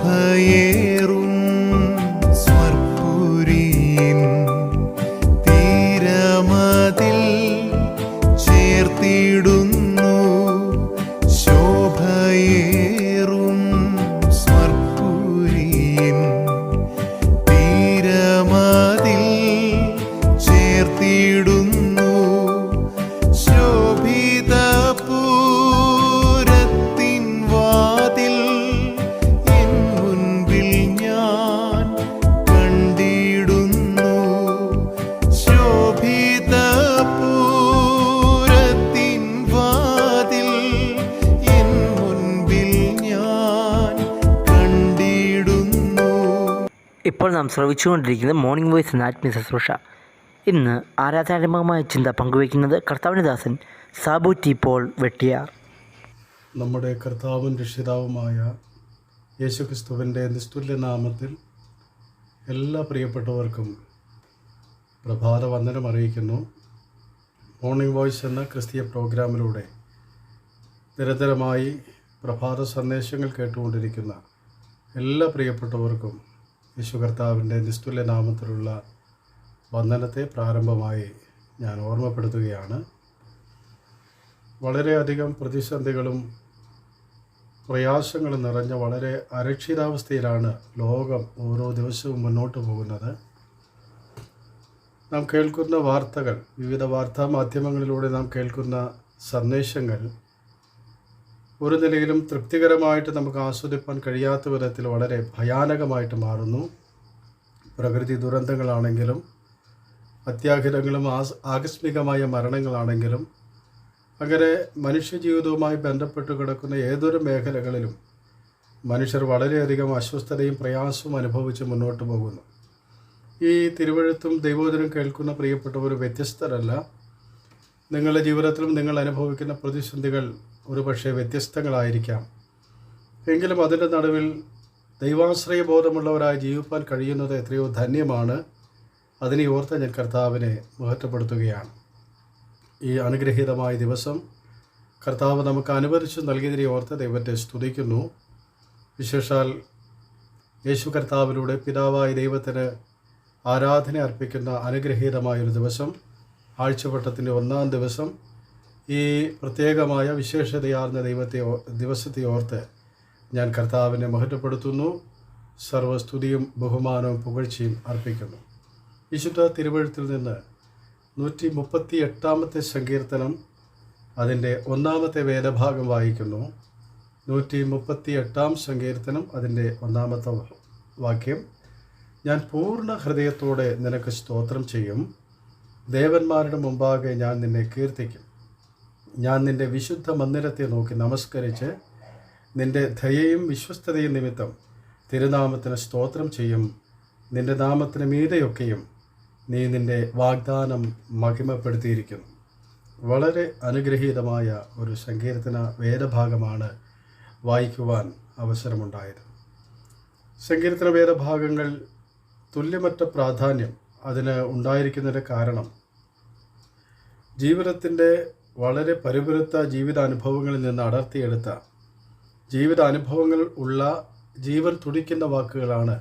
ശോഭയേറും സ്വർപ്പുരിയിൻ തീരമതിൽ ചേർത്തിടുന്നു. ശോഭയേറും സ്വർപ്പുരിയിൻ തീരമതിൽ ചേർത്തിടുന്നു. ശോഭിതപൂരത്തിൻ വാതിൽ എൻ മുൻപിൽ ഞാൻ കണ്ടിടുന്നു. ശോഭിതപൂരത്തിൻ വാതിൽ എൻ മുൻപിൽ ഞാൻ കണ്ടിടുന്നു. ഇപ്പോൾ നാം ശ്രവിച്ചുകൊണ്ടിരിക്കുന്നത് മോർണിംഗ് വോയിസ് എന്ന ആത്മീയ ശുശ്രൂഷ. ഇന്ന് ആരാധനാത്മകമായ ചിന്ത പങ്കുവയ്ക്കുന്നത് കർത്താവിൻ്റെ ദാസൻ സാബു ടി പോൾ വെട്ടിയാർ. നമ്മുടെ കർത്താവും രക്ഷിതാവുമായ യേശുക്രിസ്തുവിൻ്റെ നിസ്തുല്യ നാമത്തിൽ എല്ലാ പ്രിയപ്പെട്ടവർക്കും പ്രഭാത വന്ദനം അറിയിക്കുന്നു. മോർണിംഗ് വോയിസ് എന്ന ക്രിസ്തീയ പ്രോഗ്രാമിലൂടെ നിരന്തരമായി പ്രഭാത സന്ദേശങ്ങൾ കേട്ടുകൊണ്ടിരിക്കുന്ന എല്ലാ പ്രിയപ്പെട്ടവർക്കും യേശു കർത്താവിൻ്റെ നിസ്തുല്യ നാമത്തിലുള്ള വന്ദനത്തെ പ്രാരംഭമായി ഞാൻ ഓർമ്മപ്പെടുത്തുകയാണ്. വളരെയധികം പ്രതിസന്ധികളും പ്രയാസങ്ങളും നിറഞ്ഞ വളരെ അരക്ഷിതാവസ്ഥയിലാണ് ലോകം ഓരോ ദിവസവും മുന്നോട്ട് പോകുന്നത്. നാം കേൾക്കുന്ന വാർത്തകൾ, വിവിധ വാർത്താ മാധ്യമങ്ങളിലൂടെ നാം കേൾക്കുന്ന സന്ദേശങ്ങൾ ഒരു നിലയിലും തൃപ്തികരമായിട്ട് നമുക്ക് ആസ്വദിപ്പാൻ കഴിയാത്ത വിധത്തിൽ വളരെ ഭയാനകമായിട്ട് മാറുന്നു. പ്രകൃതി ദുരന്തങ്ങളാണെങ്കിലും അത്യാഹിതങ്ങളും ആകസ്മികമായ മരണങ്ങളാണെങ്കിലും അങ്ങനെ മനുഷ്യജീവിതവുമായി ബന്ധപ്പെട്ട് കിടക്കുന്ന ഏതൊരു മേഖലകളിലും മനുഷ്യർ വളരെയധികം അസ്വസ്ഥതയും പ്രയാസവും അനുഭവിച്ച് മുന്നോട്ട് പോകുന്നു. ഈ തിരുവഴുത്തും ദൈവവചനം കേൾക്കുന്ന പ്രിയപ്പെട്ടവർ വ്യത്യസ്തരല്ല. നിങ്ങളുടെ ജീവിതത്തിലും നിങ്ങൾ അനുഭവിക്കുന്ന പ്രതിസന്ധികൾ ഒരുപക്ഷെ വ്യത്യസ്തങ്ങളായിരിക്കാം. എങ്കിലും അതിൻ്റെ നടുവിൽ ദൈവാശ്രയ ബോധമുള്ളവരായി ജീവിപ്പാൻ കഴിയുന്നത് എത്രയോ ധന്യമാണ്. അതിനെ ഓർത്ത് ഞാൻ കർത്താവിനെ മഹത്വപ്പെടുത്തുകയാണ്. ഈ അനുഗ്രഹീതമായ ദിവസം കർത്താവ് നമുക്ക് അനുവദിച്ചു നൽകിയതിനെ ഓർത്ത് ദൈവത്തെ സ്തുതിക്കുന്നു. വിശേഷാൽ യേശു കർത്താവിലൂടെ പിതാവായ ദൈവത്തിന് ആരാധന അർപ്പിക്കുന്ന അനുഗ്രഹീതമായൊരു ദിവസം, ആഴ്ചവട്ടത്തിൻ്റെ 1-ാം ദിവസം, ഈ പ്രത്യേകമായ വിശേഷതയാർന്ന ദിവസത്തെ ഓർത്ത് ഞാൻ കർത്താവിനെ മഹത്വപ്പെടുത്തുന്നു. സർവസ്തുതിയും ബഹുമാനവും പുകഴ്ചയും അർപ്പിക്കുന്നു. വിശുദ്ധ തിരുവഴുത്തിൽ നിന്ന് 138-ാമത്തെ സങ്കീർത്തനം അതിൻ്റെ 1-ാമത്തെ വേദഭാഗം വായിക്കുന്നു. 138-ാം സങ്കീർത്തനം അതിൻ്റെ 1-ാമത്തെ വാക്യം: ഞാൻ പൂർണ്ണ ഹൃദയത്തോടെ നിനക്ക് സ്തോത്രം ചെയ്യും, ദേവന്മാരുടെ മുമ്പാകെ ഞാൻ നിന്നെ കീർത്തിക്കും. ഞാൻ നിൻ്റെ വിശുദ്ധ മന്ദിരത്തെ നോക്കി നമസ്കരിച്ച് നിൻ്റെ ദയയും വിശ്വസ്തതയും നിമിത്തം തിരുനാമത്തിന് സ്തോത്രം ചെയ്യും. നിൻ്റെ നാമത്തിന് മീതെയൊക്കെയും നീ നിൻ്റെ വാഗ്ദാനം മഹിമപ്പെടുത്തിയിരിക്കുന്നു. വളരെ അനുഗ്രഹീതമായ ഒരു സങ്കീർത്തന വേദഭാഗമാണ് വായിക്കുവാൻ അവസരമുണ്ടായത്. സങ്കീർത്തന വേദഭാഗങ്ങൾ തുല്യമറ്റ പ്രാധാന്യം അതിന് ഉണ്ടായിരിക്കുന്നതിൻ്റെ കാരണം ജീവിതത്തിൻ്റെ വളരെ പരിപുരത്ത ജീവിതാനുഭവങ്ങളിൽ നിന്ന് അടർത്തിയെടുത്ത ജീവിതാനുഭവങ്ങൾ ഉള്ള ജീവൻ തുടിക്കുന്ന വാക്കുകളാണ്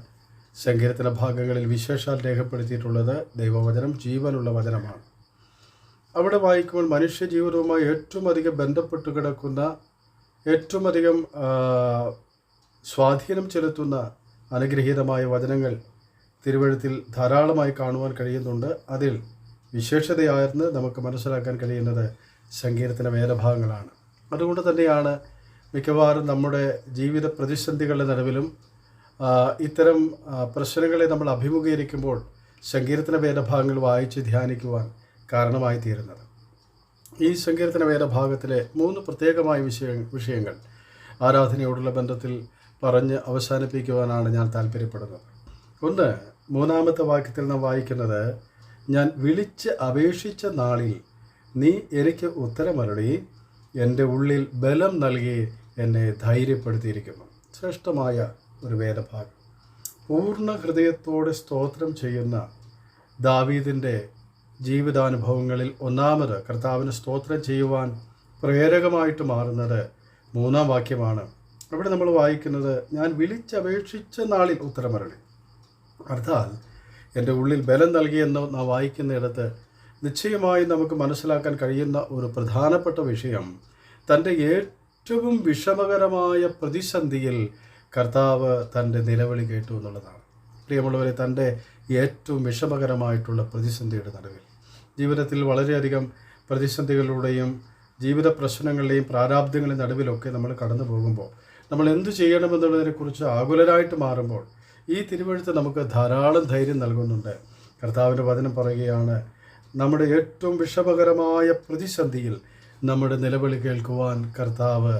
സങ്കീർത്തന ഭാഗങ്ങളിൽ വിശേഷാൽ രേഖപ്പെടുത്തിയിട്ടുള്ളത്. ദൈവവചനം ജീവനുള്ള വചനമാണ്. അവിടെ വായിക്കുമ്പോൾ മനുഷ്യജീവിതവുമായി ഏറ്റവും അധികം ബന്ധപ്പെട്ട് കിടക്കുന്ന, ഏറ്റവും അധികം സ്വാധീനം ചെലുത്തുന്ന അനുഗ്രഹീതമായ വചനങ്ങൾ തിരുവഴുത്തിൽ ധാരാളമായി കാണുവാൻ കഴിയുന്നുണ്ട്. അതിൽ വിശേഷതയാർന്ന് നമുക്ക് മനസ്സിലാക്കാൻ കഴിയുന്നത് സങ്കീർത്തന വേദഭാഗങ്ങളാണ്. അതുകൊണ്ട് തന്നെയാണ് മിക്കവാറും നമ്മുടെ ജീവിത പ്രതിസന്ധികളുടെ നടുവിലും ഇത്തരം പ്രശ്നങ്ങളെ നമ്മൾ അഭിമുഖീകരിക്കുമ്പോൾ സങ്കീർത്തന വേദഭാഗങ്ങൾ വായിച്ച് ധ്യാനിക്കുവാൻ കാരണമായി തീരുന്നത്. ഈ സങ്കീർത്തന വേദഭാഗത്തിലെ 3 പ്രത്യേകമായ വിഷയങ്ങൾ ആരാധനയോടുള്ള ബന്ധത്തിൽ പറഞ്ഞ് അവസാനിപ്പിക്കുവാനാണ് ഞാൻ താല്പര്യപ്പെടുന്നത്. ഒന്ന്, 3-ാമത്തെ വാക്യത്തിൽ നാം വായിക്കുന്നത്: ഞാൻ വിളിച്ച് അപേക്ഷിച്ച നാളിൽ നീ എനിക്ക് ഉത്തരമരുളി, എൻ്റെ ഉള്ളിൽ ബലം നൽകി എന്നെ ധൈര്യപ്പെടുത്തിയിരിക്കുന്നു. ശ്രേഷ്ഠമായ ഒരു വേദഭാഗം. പൂർണ്ണ ഹൃദയത്തോടെ സ്തോത്രം ചെയ്യുന്ന ദാവീദിൻ്റെ ജീവിതാനുഭവങ്ങളിൽ ഒന്നാമത് കർത്താവിന് സ്തോത്രം ചെയ്യുവാൻ പ്രേരകമായിട്ട് മാറുന്നത് 3-ാം വാക്യമാണ്. അവിടെ നമ്മൾ വായിക്കുന്നത്, ഞാൻ വിളിച്ചപേക്ഷിച്ച നാളിൽ ഉത്തരമരളി. അർത്ഥാൽ എൻ്റെ ഉള്ളിൽ ബലം നൽകിയെന്ന് നാം വായിക്കുന്നിടത്ത് നിശ്ചയമായും നമുക്ക് മനസ്സിലാക്കാൻ കഴിയുന്ന ഒരു പ്രധാനപ്പെട്ട വിഷയം, തൻ്റെ ഏറ്റവും വിഷമകരമായ പ്രതിസന്ധിയിൽ കർത്താവ് തൻ്റെ നിലവിളി കേട്ടു എന്നുള്ളതാണ്. പ്രിയമുള്ളവരെ, തൻ്റെ ഏറ്റവും വിഷമകരമായിട്ടുള്ള പ്രതിസന്ധിയുടെ നടുവിൽ, ജീവിതത്തിൽ വളരെയധികം പ്രതിസന്ധികളുടെയും ജീവിത പ്രശ്നങ്ങളുടെയും പ്രാരാബ്ദങ്ങളുടെ നടുവിലൊക്കെ നമ്മൾ കടന്നു പോകുമ്പോൾ നമ്മൾ എന്തു ചെയ്യണമെന്നുള്ളതിനെക്കുറിച്ച് ആകുലരായിട്ട് മാറുമ്പോൾ ഈ തിരുവെഴുത്ത് നമുക്ക് ധാരാളം ധൈര്യം നൽകുന്നുണ്ട്. കർത്താവിൻ്റെ വചനം പറയുകയാണ്, നമ്മുടെ ഏറ്റവും വിഷമകരമായ പ്രതിസന്ധിയിൽ നമ്മുടെ നിലവിളി കേൾക്കുവാൻ കർത്താവ്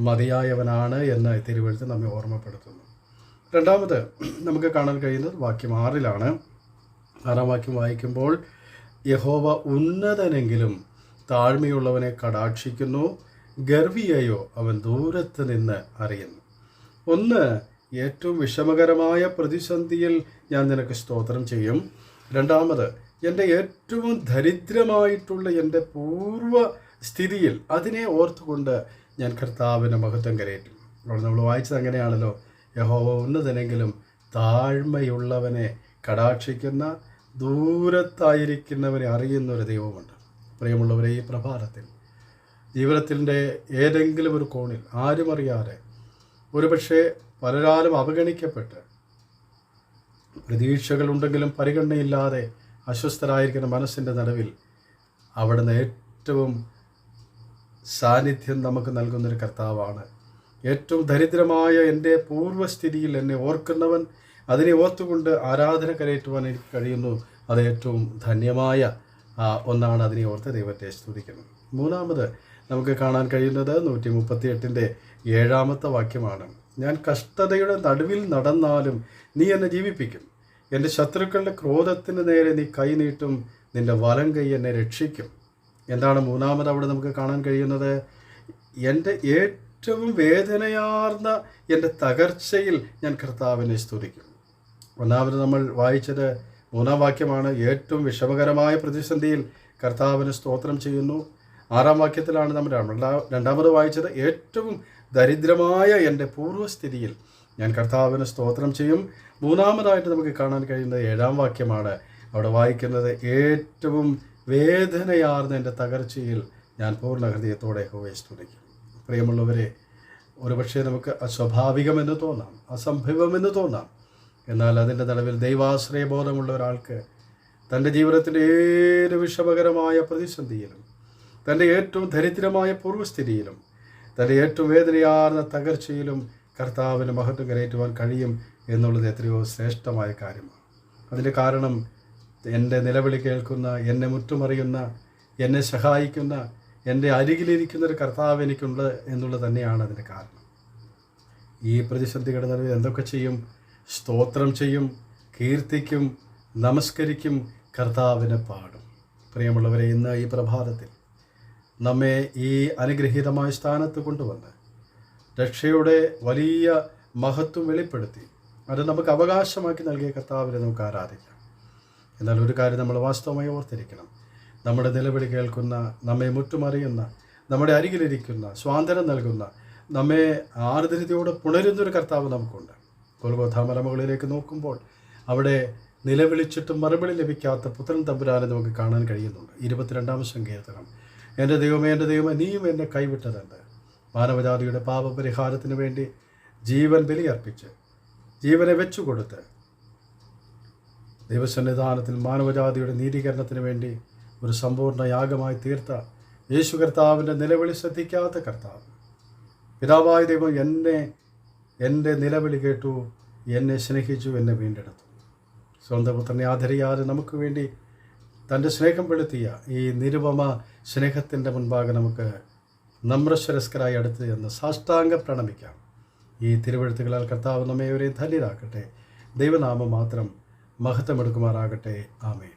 മതിയായവനാണ് എന്ന് തിരുവെഴുത്ത് നമ്മെ ഓർമ്മപ്പെടുത്തുന്നു. രണ്ടാമത് നമുക്ക് കാണാൻ കഴിയുന്നത് വാക്യം 6-ലാണ്. 6-ാം വാക്യം വായിക്കുമ്പോൾ, യഹോവ ഉന്നതനെങ്കിലും താഴ്മയുള്ളവനെ കടാക്ഷിക്കുന്നു, ഗർവിയെയോ അവൻ ദൂരത്ത് നിന്ന് അറിയുന്നു. ഒന്ന്, ഏറ്റവും വിഷമകരമായ പ്രതിസന്ധിയിൽ ഞാൻ നിനക്ക് സ്തോത്രം ചെയ്യും. രണ്ടാമത്, എൻ്റെ ഏറ്റവും ദരിദ്രമായിട്ടുള്ള എൻ്റെ പൂർവ്വ സ്ഥിതിയിൽ അതിനെ ഓർത്തുകൊണ്ട് ഞാൻ കർത്താവിൻ്റെ മഹത്വം കരയറ്റും. അവിടെ നമ്മൾ വായിച്ചത് അങ്ങനെയാണല്ലോ, യഹോവ ഉന്നതനെങ്കിലും താഴ്മയുള്ളവനെ കടാക്ഷിക്കുന്ന, ദൂരത്തായിരിക്കുന്നവനെ അറിയുന്നൊരു ദൈവമുണ്ട്. പ്രിയമുള്ളവരെ, ഈ പ്രഭാതത്തിൽ ജീവിതത്തിൻ്റെ ഏതെങ്കിലും ഒരു കോണിൽ ആരും അറിയാതെ, ഒരുപക്ഷെ പലരാലും അവഗണിക്കപ്പെട്ട്, പ്രതീക്ഷകളുണ്ടെങ്കിലും പരിഗണനയില്ലാതെ അസ്വസ്ഥരായിരിക്കുന്ന മനസ്സിൻ്റെ നടുവിൽ അവിടുന്ന് ഏറ്റവും സാന്നിധ്യം നമുക്ക് നൽകുന്നൊരു കർത്താവാണ്. ഏറ്റവും ദരിദ്രമായ എൻ്റെ പൂർവ്വസ്ഥിതിയിൽ എന്നെ ഓർക്കുന്നവൻ, അതിനെ ഓർത്തുകൊണ്ട് ആരാധന കരയറ്റുവാൻ എനിക്ക് കഴിയുന്നു. അത് ഏറ്റവും ധന്യമായ ഒന്നാണ്. അതിനെ ഓർത്ത് ദൈവത്തെ സ്തുതിക്കുന്നു. മൂന്നാമത് നമുക്ക് കാണാൻ കഴിയുന്നത് 138-ന്റെ 7-ാമത്തെ വാക്യമാണ്. ഞാൻ കഷ്ടതയുടെ നടുവിൽ നടന്നാലും നീ എന്നെ ജീവിപ്പിക്കും, എൻ്റെ ശത്രുക്കളുടെ ക്രോധത്തിന് നേരെ നീ കൈനീട്ടും, നിൻ്റെ വലം കൈ എന്നെ രക്ഷിക്കും. എന്താണ് മൂന്നാമത് അവിടെ നമുക്ക് കാണാൻ കഴിയുന്നത്? എൻ്റെ ഏറ്റവും വേദനയാർന്ന എൻ്റെ തകർച്ചയിൽ ഞാൻ കർത്താവിനെ സ്തുതിക്കും. ഒന്നാമത് നമ്മൾ വായിച്ചത് 3-ാം വാക്യമാണ്. ഏറ്റവും വിഷമകരമായ പ്രതിസന്ധിയിൽ കർത്താവിന് സ്തോത്രം ചെയ്യുന്നു. 6-ാം വാക്യത്തിലാണ് നമ്മൾ രണ്ടാമത് വായിച്ചത്, ഏറ്റവും ദരിദ്രമായ എൻ്റെ പൂർവ്വസ്ഥിതിയിൽ ഞാൻ കർത്താവിന് സ്തോത്രം ചെയ്യും. മൂന്നാമതായിട്ട് നമുക്ക് കാണാൻ കഴിയുന്നത് 7-ാം വാക്യമാണ്. അവിടെ വായിക്കുന്നത്, ഏറ്റവും വേദനയാർന്ന എൻ്റെ തകർച്ചയിൽ ഞാൻ പൂർണ്ണ ഹൃദയത്തോടെ യഹോവയെ സ്തുതിക്കും. പ്രിയമുള്ളവരെ, ഒരുപക്ഷെ നമുക്ക് അസ്വാഭാവികമെന്ന് തോന്നാം, അസംഭവമെന്ന് തോന്നാം. എന്നാൽ അതിൻ്റെ നടുവിൽ ദൈവാശ്രയബോധമുള്ള ഒരാൾക്ക് തൻ്റെ ജീവിതത്തിൻ്റെ ഏത് വിഷമകരമായ പ്രതിസന്ധിയിലും, തൻ്റെ ഏറ്റവും ദരിദ്രമായ പൂർവ്വസ്ഥിതിയിലും, തൻ്റെ ഏറ്റവും വേദനയാർന്ന തകർച്ചയിലും കർത്താവിന് മഹത്വം കരയറ്റുവാൻ കഴിയും എന്നുള്ളത് എത്രയോ ശ്രേഷ്ഠമായ കാര്യമാണ്. അതിൻ്റെ കാരണം എൻ്റെ നിലവിളി കേൾക്കുന്ന, എന്നെ മുറ്റുമറിയുന്ന, എന്നെ സഹായിക്കുന്ന, എൻ്റെ അരികിലിരിക്കുന്നൊരു കർത്താവ് എനിക്കുണ്ട് എന്നുള്ളത് തന്നെയാണ് അതിൻ്റെ കാരണം. ഈ പ്രതിസന്ധികളുടെ നടുവിൽ എന്തൊക്കെ ചെയ്യും? സ്തോത്രം ചെയ്യും, കീർത്തിക്കും, നമസ്കരിക്കും, കർത്താവിനെ പാടും. പ്രിയമുള്ളവരെ, ഇന്ന് ഈ പ്രഭാതത്തിൽ നമ്മെ ഈ അനുഗ്രഹീതമായ സ്ഥാനത്ത് കൊണ്ടുവന്ന് രക്ഷയുടെ വലിയ മഹത്വം വെളിപ്പെടുത്തി അത് നമുക്ക് അവകാശമാക്കി നൽകിയ കർത്താവിനെ നമുക്ക് ആരാധിക്കാം. എന്നാൽ ഒരു കാര്യം നമ്മൾ വാസ്തവമായി ഓർത്തിരിക്കണം, നമ്മുടെ നിലവിളി കേൾക്കുന്ന, നമ്മെ മുറ്റുമറിയുന്ന, നമ്മുടെ അരികിലിരിക്കുന്ന, സ്വാതന്ത്ര്യം നൽകുന്ന, നമ്മെ ആർദ്രതയോടെ പുണരുന്നൊരു കർത്താവ് നമുക്കുണ്ട്. ഗൊൽഗോഥാ മലമുകളിലേക്ക് നോക്കുമ്പോൾ അവിടെ നിലവിളിച്ചിട്ടും മറുപടി ലഭിക്കാത്ത പുത്രൻ തമ്പുരാനെ നമുക്ക് കാണാൻ കഴിയുന്നുണ്ട്. 22-ാം സങ്കീർത്തനം, എൻ്റെ ദൈവമേ, എൻ്റെ ദൈവമേ, നീയും എന്നെ കൈവിട്ടതെന്ത്? മാനവജാതിയുടെ പാപപരിഹാരത്തിന് വേണ്ടി ജീവൻ ബലിയർപ്പിച്ച്, ജീവനെ വെച്ചുകൊടുത്ത്, ദൈവസന്നിധാനത്തിൽ മാനവജാതിയുടെ നീതീകരണത്തിന് വേണ്ടി ഒരു സമ്പൂർണ്ണ യാഗമായി തീർത്ത യേശു കർത്താവിൻ്റെ നിലവിളി ശ്രദ്ധിക്കാത്ത കർത്താവ്, പിതാവായ ദൈവം എൻ്റെ നിലവിളി കേട്ടു, എന്നെ സ്നേഹിച്ചു, എന്നെ വീണ്ടെടുത്തു. സ്വന്തം പുത്രനെ ആദരിയാതെ നമുക്ക് വേണ്ടി തൻ്റെ സ്നേഹം വെളുത്തിയ ഈ നിരുപമ സ്നേഹത്തിൻ്റെ മുൻപാകെ നമുക്ക് നമ്രശ്വരസ്കരായി അടുത്ത് എന്ന് സാഷ്ടാംഗ പ്രണമിക്കാം. ഈ തിരുവെഴുത്തുകളാൽ കർത്താവ് നമ്മെ ധന്യരാക്കട്ടെ. ദൈവനാമം മാത്രം മഹത്വമെടുക്കുമാറാകട്ടെ. ആമേൻ.